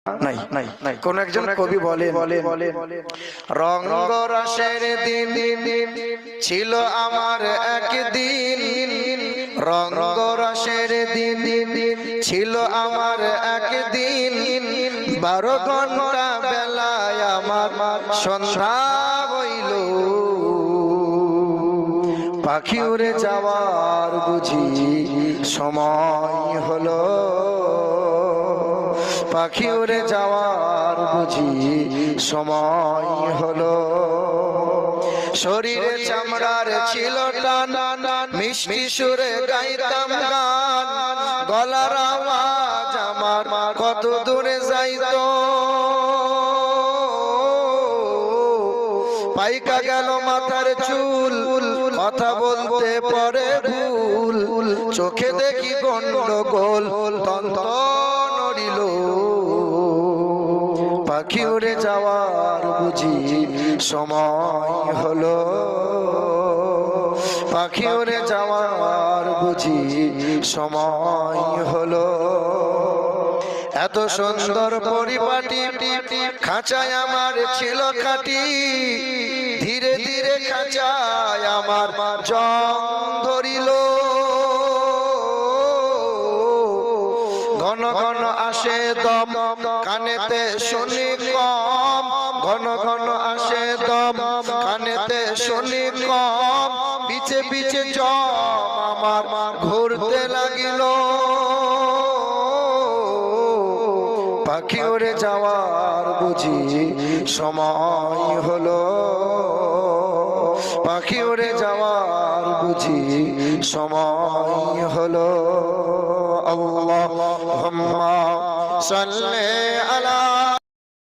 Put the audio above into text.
নাই নাই নাই কোন একজন কবি বলে রঙ্গ রসের দিন ছিল আমার একদিন, রঙ্গ রসের দিন ছিল আমার একদিন, 12 ঘন্টা বেলায় আমার সন্ধ্যা হইল, পাখি উড়ে যাওয়ার বুঝি সময় হলো, পাখি উড়ে যাওয়ার বুঝি সময় হলো। শরীরে চামড়ার ছিল টান, মিষ্টি সুরে গাইতাম গান, গলার আওয়াজ আমার কত দূরে যাইতো, পাইকা গেল মাথার চুল, কথা বলতে পরে ভুল, চোখে দেখি গন্ডগোল, তন্ত্র নড়িল, পাখি উড়ে যাওয়ার বুঝি সময় হলো, পাখি উড়ে যাওয়ার বুঝি সময় হলো। এত সুন্দর পরিপাটি খাঁচায় আমার ছিল খাটি, ধীরে ধীরে খাঁচায় আমার জং ধরিল, ঘন ঘন আসে দম কানেতে শুনি কম, ঘন ঘন আসে দম কানেতে শুনি কম, পিছে পিছে জম আমার ঘুরতে লাগিল, পাখি উড়ে যাওয়ার বুঝি সময় হলো, পাখি উড়ে যাওয়ার বুঝি সময় হলো। আল্লাহুম্মা সাল্লি